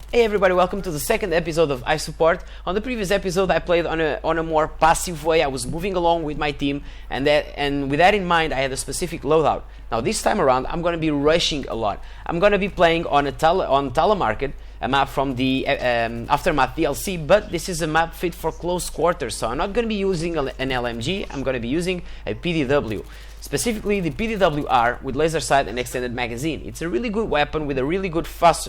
Hey everybody, welcome to the second episode of iSupport. On the previous episode I played on a more passive way. I was moving along with my team, and with that in mind I had a specific loadout. Now this time around I'm going to be rushing a lot. I'm going to be playing on Telemarket, a map from the Aftermath DLC, but this is a map fit for close quarters, so I'm not going to be using an LMG, I'm going to be using a PDW. Specifically the pdw-r with laser sight and extended magazine. It's a really good weapon with a really good fast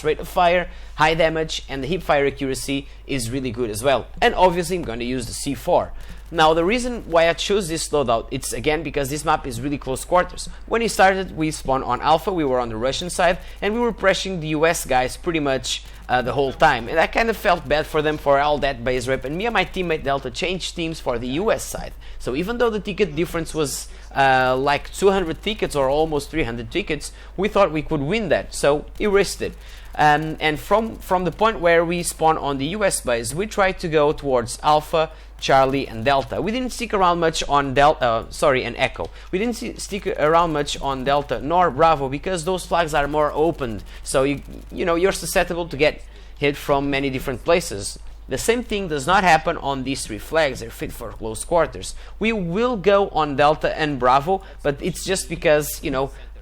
rate of fire, high damage, and the hip fire accuracy is really good as well. And obviously I'm going to use the C4. Now the reason why I chose this loadout, it's again because this map is really close quarters. When it started we spawned on Alpha, we were on the Russian side, and we were pressuring the US guys pretty much the whole time, and I kind of felt bad for them for all that base rep, and me and my teammate Delta changed teams for the US side. So even though the ticket difference was like 200 tickets or almost 300 tickets, we thought we could win that, so we risked it. And from the point where we spawn on the US base, we tried to go towards Alpha, Charlie, and Delta. We didn't stick around much on and Echo. We didn't stick around much on Delta nor Bravo because those flags are more opened, so you're susceptible to get hit from many different places. The same thing does not happen on these three flags. They're fit for close quarters. We will go on Delta and Bravo, but it's just because,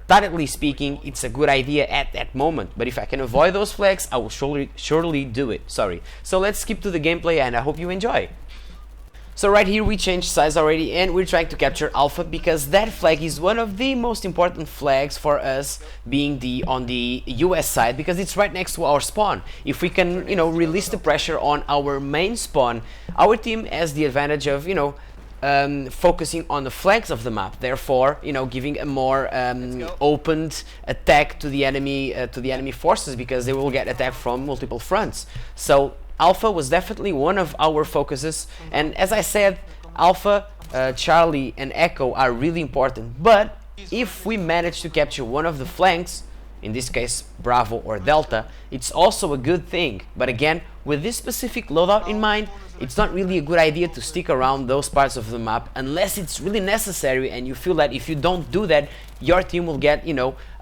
tactically speaking, it's a good idea at that moment. But if I can avoid those flags, I will surely do it. So let's skip to the gameplay, and I hope you enjoy. So right here we changed size already, and we're trying to capture Alpha because that flag is one of the most important flags for us, being on the US side, because it's right next to our spawn. If we can release the pressure on our main spawn, our team has the advantage of focusing on the flags of the map, therefore giving a more opened attack to the enemy forces, because they will get attacked from multiple fronts. So Alpha was definitely one of our focuses, and as I said, Alpha, Charlie, and Echo are really important. But if we manage to capture one of the flanks, in this case Bravo or Delta, it's also a good thing. But again, with this specific loadout in mind, it's not really a good idea to stick around those parts of the map unless it's really necessary and you feel that if you don't do that, your team will get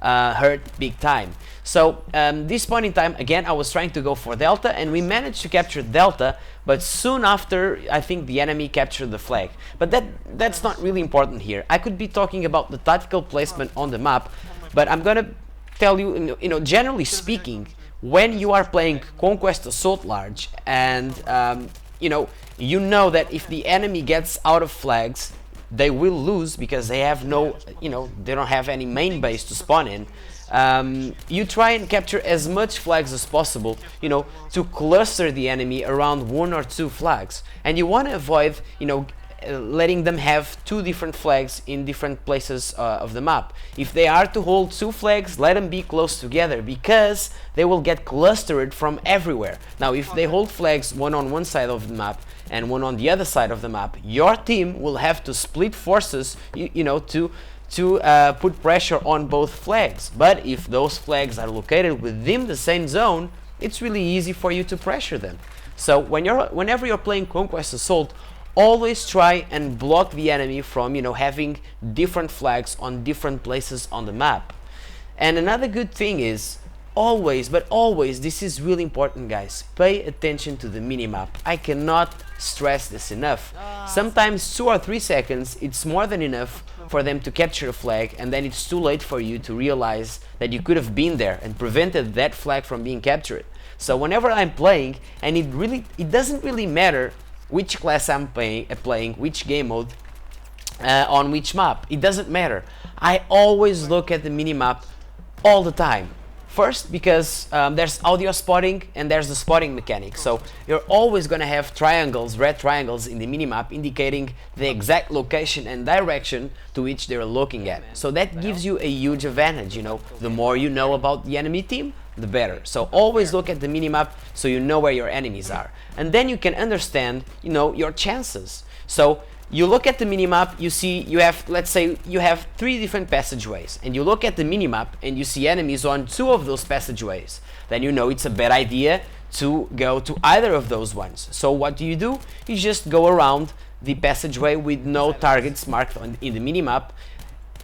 hurt big time. So this point in time, again, I was trying to go for Delta, and we managed to capture Delta, but soon after I think the enemy captured the flag. But that's not really important here. I could be talking about the tactical placement on the map, but I'm gonna tell you, generally speaking, when you are playing Conquest Assault Large, and you know that if the enemy gets out of flags, they will lose because they have they don't have any main base to spawn in. You try and capture as much flags as possible, to cluster the enemy around one or two flags, and you want to avoid, letting them have two different flags in different places of the map. If they are to hold two flags, let them be close together, because they will get clustered from everywhere. Now if they hold flags one on one side of the map and one on the other side of the map, your team will have to split forces to put pressure on both flags. But if those flags are located within the same zone, it's really easy for you to pressure them. So whenever you're playing Conquest Assault, always try and block the enemy from having different flags on different places on the map. And another good thing is, always, this is really important, guys, pay attention to the minimap. I cannot stress this enough. Sometimes 2 or 3 seconds, it's more than enough for them to capture a flag, and then it's too late for you to realize that you could have been there and prevented that flag from being captured. So whenever I'm playing, and it doesn't really matter which class I'm playing, which game mode, on which map, it doesn't matter. I always look at the minimap all the time. First, because there's audio spotting and there's the spotting mechanic, so you're always gonna have triangles, red triangles in the minimap indicating the exact location and direction to which they're looking at. So that gives you a huge advantage. The more you know about the enemy team, the better. So always look at the minimap so you know where your enemies are, and then you can understand your chances. So you look at the minimap, you see let's say you have 3 different passageways, and you look at the minimap and you see enemies on 2 of those passageways, then it's a bad idea to go to either of those ones. So what do? You just go around the passageway with no targets marked in the minimap,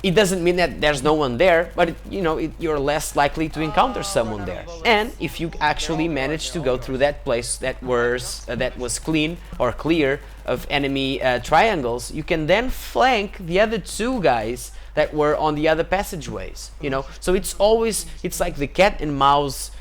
It doesn't mean that there's no one there, but you're less likely to encounter someone there. And if you actually manage to go through that place that was clean or clear of enemy triangles, you can then flank the other two guys that were on the other passageways. So it's like the cat and mouse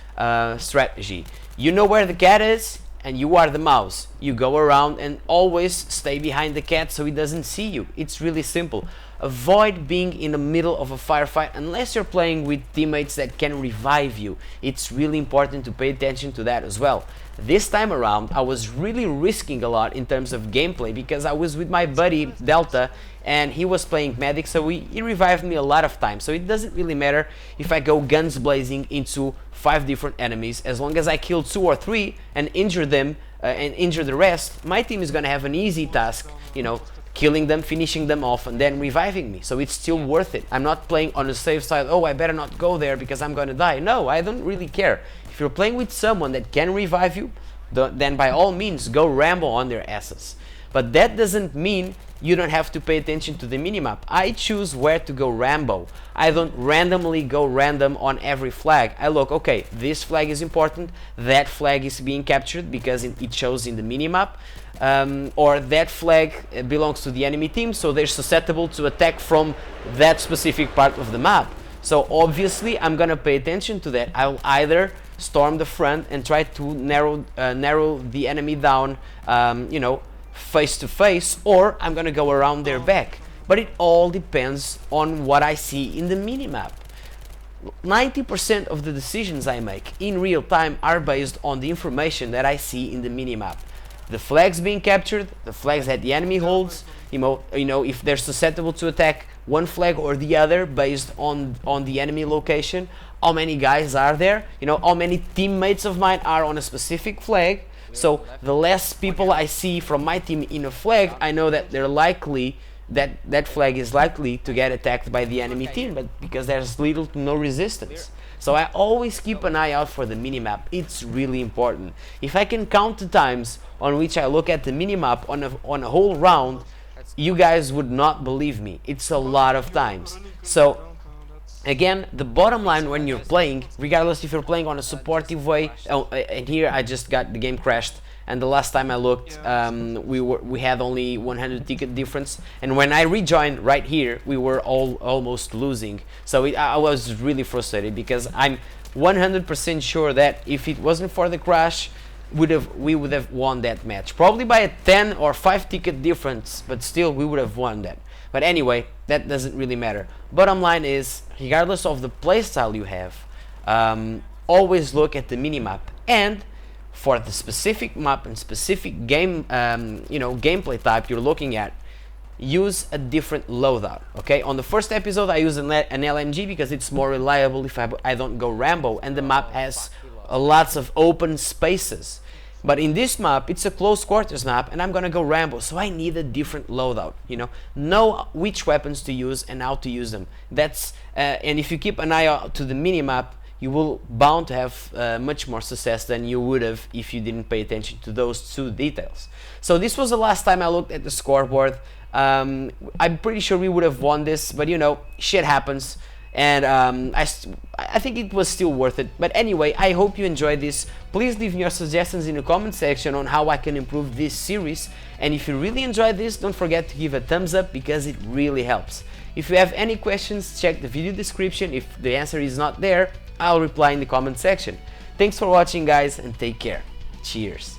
strategy. You know where the cat is, and you are the mouse. You go around and always stay behind the cat so he doesn't see you. It's really simple. Avoid being in the middle of a firefight unless you're playing with teammates that can revive you. It's really important to pay attention to that as well. This time around, I was really risking a lot in terms of gameplay because I was with my buddy Delta and he was playing medic, so he revived me a lot of times. So it doesn't really matter if I go guns blazing into 5 different enemies. As long as I kill 2 or 3 and injure them and injure the rest, my team is gonna have an easy task, killing them, finishing them off, and then reviving me. So it's still worth it. I'm not playing on the safe side, oh, I better not go there because I'm gonna die. No, I don't really care. If you're playing with someone that can revive you, then by all means go ramble on their asses. But that doesn't mean you don't have to pay attention to the minimap. I choose where to go rambo. I don't randomly go random on every flag. I look, okay, this flag is important, that flag is being captured because it shows in the minimap, or that flag belongs to the enemy team, so they're susceptible to attack from that specific part of the map. So obviously I'm gonna pay attention to that. I'll either storm the front and try to narrow the enemy down, face to face, or I'm gonna go around their back. But it all depends on what I see in the minimap. 90% of the decisions I make in real time are based on the information that I see in the minimap. The flags being captured, the flags that the enemy holds, if they're susceptible to attack one flag or the other based on the enemy location, how many guys are there, how many teammates of mine are on a specific flag. So the less people I see from my team in a flag, I know that they're likely that flag is likely to get attacked by the enemy team, but because there's little to no resistance. So I always keep an eye out for the minimap. It's really important. If I can count the times on which I look at the minimap on a whole round, you guys would not believe me. It's a lot of times. So again, the bottom line when you're playing, regardless if you're playing on a supportive way, and here I just got the game crashed, and the last time I looked, we had only 100 ticket difference, and when I rejoined right here, we were almost losing. So I was really frustrated because I'm 100% sure that if it wasn't for the crash, we would have won that match, probably by a 10 or 5 ticket difference, but still we would have won that. But anyway, that doesn't really matter. Bottom line is, regardless of the playstyle you have, always look at the minimap, and for the specific map and specific game, gameplay type you're looking at, use a different loadout. Okay, on the first episode I used an LMG because it's more reliable if I don't go Rambo, and the map has lots of open spaces. But in this map, it's a close quarters map, and I'm gonna go Rambo, so I need a different loadout. Know which weapons to use and how to use them. That's and if you keep an eye out to the minimap, you will bound to have much more success than you would have if you didn't pay attention to those 2 details. So this was the last time I looked at the scoreboard. I'm pretty sure we would have won this, but shit happens. And I think it was still worth it. But anyway, I hope you enjoyed this. Please leave me your suggestions in the comment section on how I can improve this series. And if you really enjoyed this, don't forget to give a thumbs up because it really helps. If you have any questions, check the video description. If the answer is not there, I'll reply in the comment section. Thanks for watching, guys, and take care. Cheers.